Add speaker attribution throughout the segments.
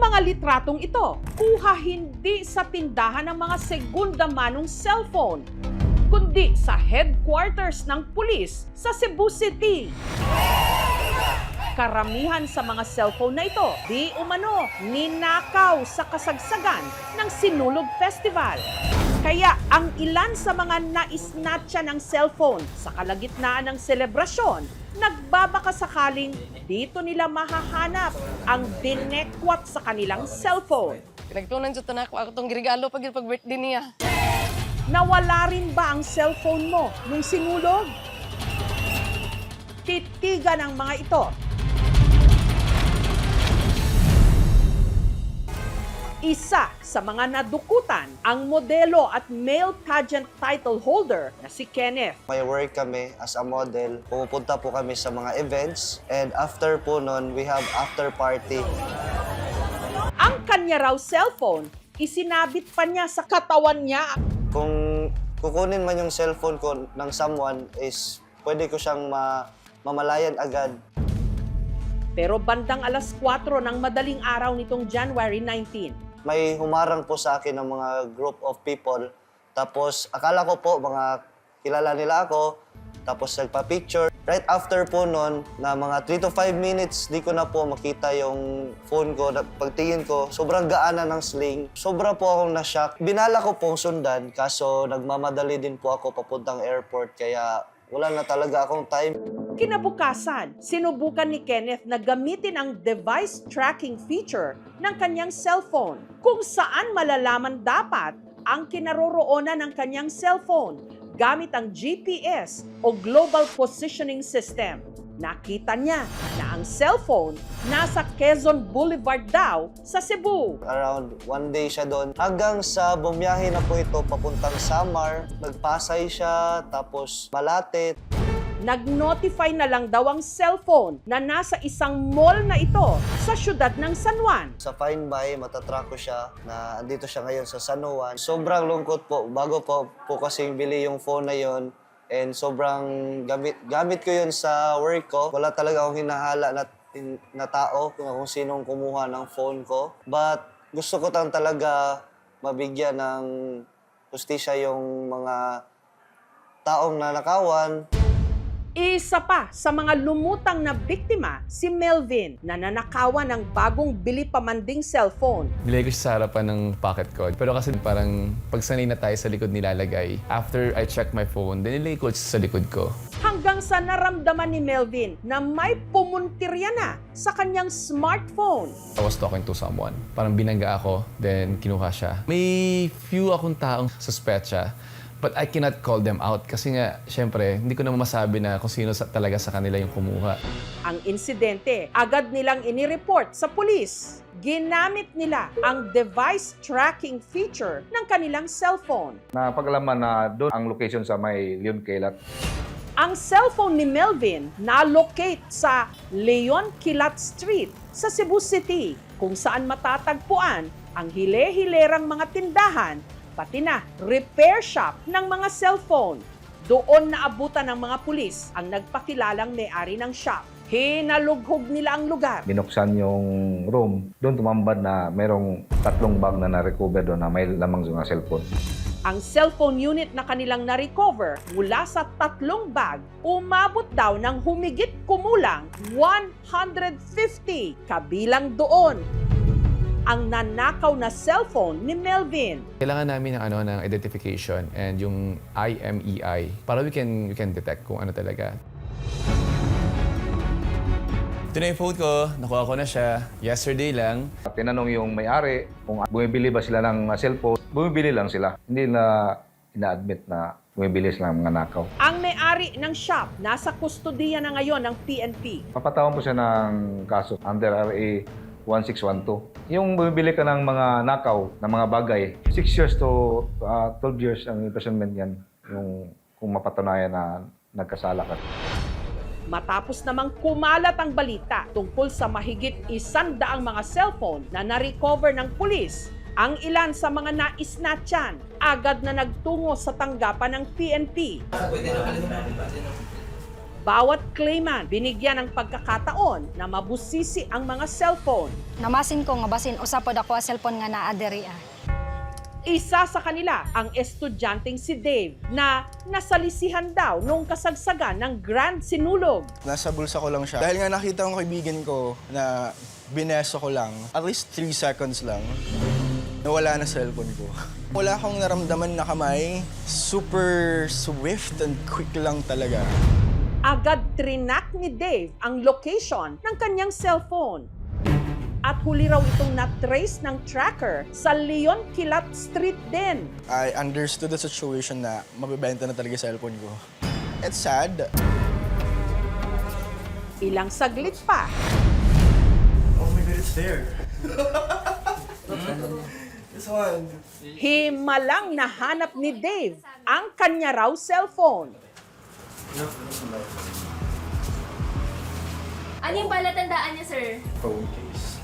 Speaker 1: mga litratong ito, kuha hindi sa tindahan ng mga segunda manong cellphone, kundi sa headquarters ng pulis sa Cebu City. Karamihan sa mga cellphone na ito, di umano, ninakaw sa kasagsagan ng Sinulog Festival. Kaya ang ilan sa mga naisnatcha ng cellphone sa kalagitnaan ng selebrasyon, nagbabaka sakaling dito nila mahahanap ang dinekwat sa kanilang cellphone.
Speaker 2: Pinagtunan sa tanak ako itong regalo pag birthday niya.
Speaker 1: Nawala rin ba ang cellphone mo nung sinulog? Titigan ang mga ito. Isa sa mga nadukutan ang modelo at male pageant title holder na si Kenneth.
Speaker 3: May work kami as a model. Pumupunta po kami sa mga events and after po nun, we have after party.
Speaker 1: Ang kanya raw cellphone, isinabit pa niya sa katawan niya.
Speaker 3: Kung kukunin man yung cellphone ko ng someone is pwede ko siyang mamalayan agad.
Speaker 1: Pero bandang alas 4 ng madaling araw nitong January 19,
Speaker 3: May humarang po sa akin ng mga group of people. Tapos akala ko po mga kilala nila ako. Tapos nagpa-picture. Right after po nun, na mga 3 to 5 minutes, di ko na po makita yung phone ko. Pagtingin ko, sobrang gaan na ng sling. Sobra po akong na-shock. Binala ko pong sundan, kaso nagmamadali din po ako papuntang airport. Kaya wala na talaga akong time.
Speaker 1: kinabukasan, sinubukan ni Kenneth na gamitin ang device tracking feature ng kanyang cellphone kung saan malalaman dapat ang kinaroroonan ng kanyang cellphone gamit ang GPS o Global Positioning System. Nakita niya na ang cellphone nasa Quezon Boulevard daw sa Cebu.
Speaker 3: Around one day siya doon. Hanggang sa bumiyahe na po ito papuntang Samar. Nagpasay siya, tapos Malate.
Speaker 1: Nag-notify na lang daw ang cellphone na nasa isang mall na ito sa syudad ng San Juan.
Speaker 3: Sa Find My, matatrack ko siya na andito siya ngayon sa San Juan. Sobrang lungkot po. Bago po kasing bili yung phone na yon. And sobrang gamit ko yun sa work ko. Wala talaga akong hinahala na tao kung sinong kumuha ng phone ko. But gusto ko talaga mabigyan ng hustisya yung mga taong nanakawan.
Speaker 1: Isa pa sa mga lumutang na biktima, si Melvin, na nanakawan ng bagong bili pamanding cellphone.
Speaker 4: Nilagay ko siya sa harapan ng pocket ko. Pero kasi parang pagsanay na tayo sa likod nilalagay. After I check my phone, then nilagay ko siya sa likod ko.
Speaker 1: Hanggang sa naramdaman ni Melvin na may pumuntirya na sa kanyang smartphone.
Speaker 4: I was talking to someone. Parang binangga ako, then kinuha siya. May few akong taong suspetsa. But I cannot call them out kasi nga, syempre, hindi ko naman masabi na kung sino talaga sa kanila yung kumuha.
Speaker 1: Ang insidente, agad nilang inireport sa pulis. Ginamit nila ang device tracking feature ng kanilang cellphone.
Speaker 5: Napag-alaman na doon ang location sa may Leon Kilat.
Speaker 1: Ang cellphone ni Melvin na-locate sa Leon Kilat Street sa Cebu City, kung saan matatagpuan ang hile-hilerang mga tindahan pati na repair shop ng mga cellphone. Doon naabutan ng mga pulis ang nagpakilalang may-ari ng shop. Hinalughog nila ang lugar.
Speaker 5: Binuksan yung room. Doon tumambad na mayroong 3 bag na na-recover doon na may lamang sa mga cellphone.
Speaker 1: Ang cellphone unit na kanilang na-recover mula sa 3 bag, umabot daw ng humigit kumulang 150, kabilang doon ang nanakaw na cellphone ni Melvin.
Speaker 4: Kailangan namin ng identification and yung IMEI para we can detect kung ano talaga. Ito na yung phone ko. Nakuha ko na siya yesterday lang.
Speaker 5: Tinanong yung may-ari kung bumibili ba sila ng cellphone. Bumibili lang sila. Hindi na ina-admit na bumibili sila ng mga nakaw.
Speaker 1: Ang may-ari ng shop nasa kustodiya na ngayon ng PNP.
Speaker 5: Papatawan po siya ng kaso under RA 1612. Yung bumibili ka ng mga nakaw, ng mga bagay, 6 years to 12 years ang imprisonment yan. Yung kung mapatunayan na nagkasala ka.
Speaker 1: Matapos namang kumalat ang balita tungkol sa mahigit 100 mga cellphone na na-recover ng pulis, ang ilan sa mga naisnatchan agad na nagtungo sa tanggapan ng PNP. Bawat claimant binigyan ng pagkakataon na mabusisi ang mga cellphone.
Speaker 6: Namasin ko nga basin usa pod ako a cellphone nga naa diri.
Speaker 1: Isa sa kanila ang estudyanteng si Dave na nasalisihan daw noong kasagsagan ng Grand Sinulog.
Speaker 7: Nasa bulsa ko lang siya. Dahil nga nakita ko kaibigan ko na bineso ko lang, at least 3 seconds lang, nawala na cellphone ko. Wala akong naramdaman na kamay. Super swift and quick lang talaga.
Speaker 1: Agad trinak ni Dave ang location ng kanyang cellphone. At huli raw itong na-trace ng tracker sa Leon Kilat Street din.
Speaker 7: I understood the situation na mabibenta na talaga yung cellphone ko. It's sad.
Speaker 1: Ilang saglit pa,
Speaker 7: Oh my God, it's there. This one.
Speaker 1: himalang nahanap ni Dave ang kanya raw cellphone.
Speaker 8: Ano yung palatandaan niya, sir?
Speaker 7: Phone case.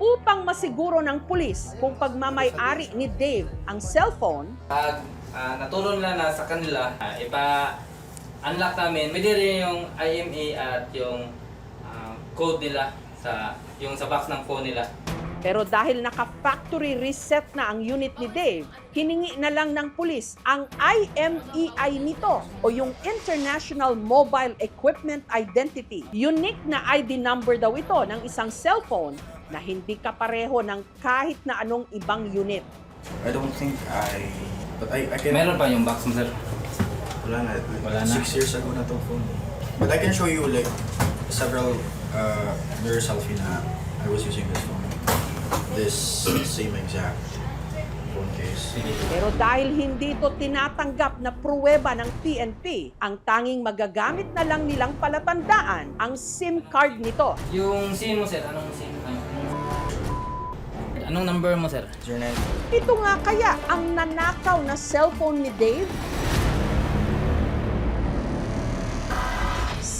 Speaker 1: Upang masiguro ng pulis kung pagmamay-ari ni Dave ang cellphone,
Speaker 9: Pag natulong nila na sa kanila, ipa-unlock namin, may rin yung IMA at yung code nila sa box ng phone nila.
Speaker 1: pero dahil naka-factory reset na ang unit ni Dave, hiningi na lang ng pulis ang IMEI nito o yung International Mobile Equipment Identity. Unique na ID number daw ito ng isang cellphone na hindi kapareho ng kahit na anong ibang unit.
Speaker 10: I don't think but I can...
Speaker 9: Meron pa yung box mo, sir.
Speaker 10: Wala na.
Speaker 9: Wala na.
Speaker 10: 6 years ago na tong phone. But I can show you like several mirror selfie na I was using this phone. This same exact phone case.
Speaker 1: Pero dahil hindi ito tinatanggap na pruweba ng PNP, ang tanging magagamit na lang nilang palatandaan ang SIM card nito.
Speaker 9: Yung SIM mo, sir. Anong SIM? Anong number mo, sir?
Speaker 10: 09.
Speaker 1: Ito nga kaya ang nanakaw na cellphone ni Dave?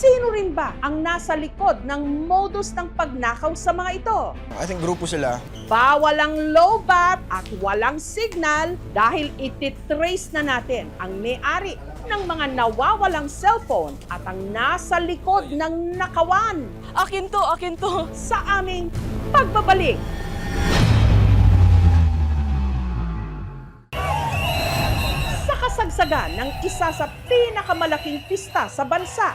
Speaker 1: Sino rin ba ang nasa likod ng modus ng pagnakaw sa mga ito?
Speaker 7: I think grupo sila.
Speaker 1: Bawal ang lowbat at walang signal dahil ititrace na natin ang may-ari ng mga nawawalang cellphone at ang nasa likod ng nakawan
Speaker 2: Akin to.
Speaker 1: sa aming pagbabalik. Sa kasagsagan ng isa sa pinakamalaking pista sa bansa,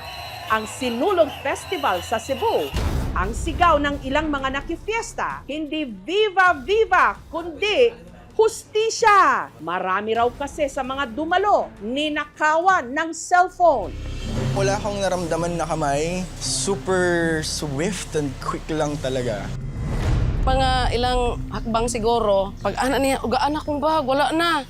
Speaker 1: ang Sinulog Festival sa Cebu, ang sigaw ng ilang mga nakifiesta, hindi viva viva, kundi hustisya. Marami raw kasi sa mga dumalo, ninakawan ng cellphone.
Speaker 7: Wala akong naramdaman na kamay. Super swift and quick lang talaga.
Speaker 2: Mga ilang hakbang siguro, pag ana niya, ugaan akong bag, wala na.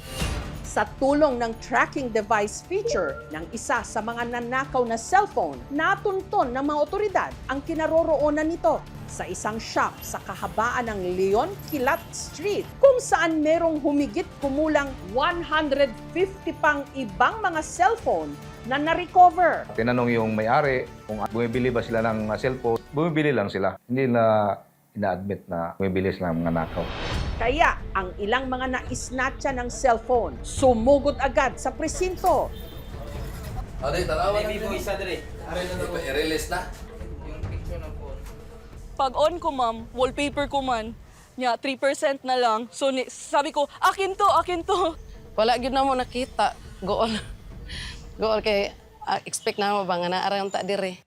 Speaker 1: Sa tulong ng tracking device feature ng isa sa mga nanakaw na cellphone, natunton ng mga otoridad ang kinaroroonan nito sa isang shop sa kahabaan ng Leon Kilat Street kung saan merong humigit kumulang 150 pang ibang mga cellphone na na-recover.
Speaker 5: Tinanong yung may-ari kung bumibili ba sila ng cellphone. Bumibili lang sila. Hindi na ina-admit na bumibili sila ng mga nakaw.
Speaker 1: Kaya ang ilang mga na-snatcha ng cellphone sumugod agad sa presinto.
Speaker 9: Maybe po isa, dre.
Speaker 4: I-release na.
Speaker 9: Yung picture ng phone.
Speaker 11: Pag on ko, ma'am, wallpaper ko man, nya 3% na lang. So sabi ko, akin to.
Speaker 2: Wala gyud na mo nakita. Gool. Gool kay expect na mo ba nga naarang ta dire.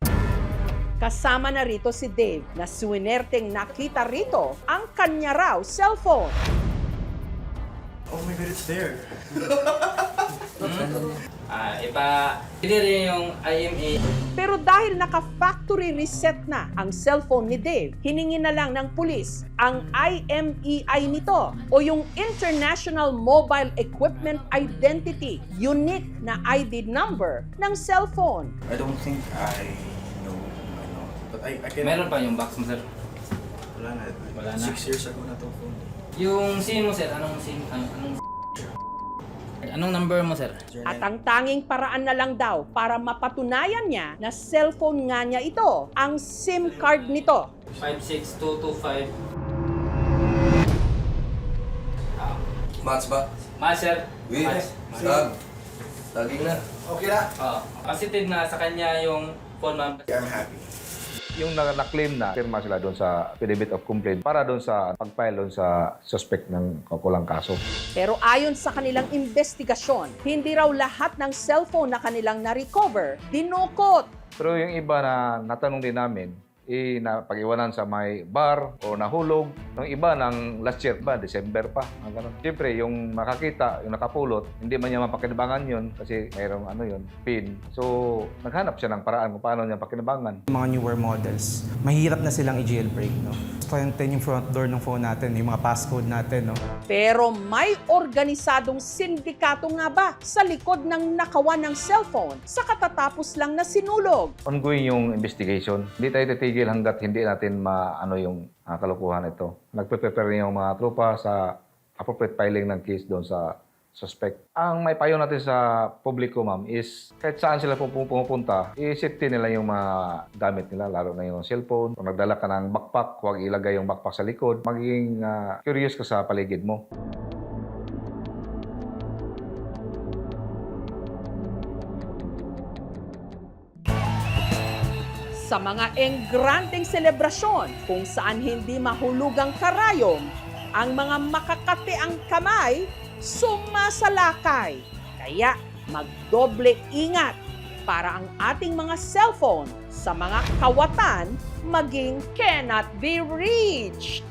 Speaker 1: Kasama na rito si Dave na swinerteng nakita rito ang kanya raw cellphone.
Speaker 10: Oh my God, it's there.
Speaker 9: Pili rin yung IMA.
Speaker 1: Pero dahil naka-factory reset na ang cellphone ni Dave, hiningi na lang ng pulis ang IMEI nito o yung International Mobile Equipment Identity, unique na ID number ng cellphone.
Speaker 10: I don't think I know. But I can...
Speaker 9: Meron pa yung box mo, sir.
Speaker 10: Wala na.
Speaker 9: Wala na.
Speaker 10: 6 years ago na tong phone.
Speaker 9: Yung SIM mo, sir. Anong number mo, sir?
Speaker 1: At ang tanging paraan na lang daw para mapatunayan niya na cellphone nga niya ito, ang SIM card nito.
Speaker 9: 56225.
Speaker 4: Match ba?
Speaker 9: Mas, sir.
Speaker 4: Oui.
Speaker 9: Mas.
Speaker 4: Sab.
Speaker 9: Laging na.
Speaker 10: Okay na?
Speaker 9: Positive na sa kanya yung phone, ma'am.
Speaker 10: I'm happy.
Speaker 5: Yung na-claim na, firma sila doon sa affidavit of complaint para doon sa pag-file doon sa suspect ng kulang kaso.
Speaker 1: Pero ayon sa kanilang investigasyon, hindi raw lahat ng cellphone na kanilang na-recover dinukot.
Speaker 5: Pero yung iba na natanong din namin, na pag-iwanan sa may bar o nahulog. Yung iba ng last year ba, December pa. Ganun. Siyempre, yung makakita, yung nakapulot, hindi man niya mapakinabangan yun kasi mayroong PIN. So, naghanap siya ng paraan kung paano niya pakinabangan.
Speaker 12: Mga newer models, mahirap na silang i-jailbreak, no? Strengthen yung front door ng phone natin, yung mga passcode natin, no?
Speaker 1: Pero may organisadong sindikato nga ba sa likod ng nakawan ng cellphone sa katatapos lang na sinulog?
Speaker 5: Ongoing yung investigation. Hindi tayo titigil hanggat hindi natin maano yung kalokohan ito. Nagpe-prepare yung mga tropa sa appropriate filing ng case doon sa suspect. Ang may payo natin sa publiko, ma'am, is kahit saan sila pumupunta, i-safety nila yung mga gamit nila, lalo na yung cellphone. Kung nagdala ka ng backpack, huwag ilagay yung backpack sa likod. Magiging curious ka sa paligid mo.
Speaker 1: Sa mga engrandeng selebrasyon kung saan hindi mahulugang karayom, ang mga makakateang kamay sumasalakay. Kaya magdoble ingat para ang ating mga cellphone sa mga kawatan maging cannot be reached.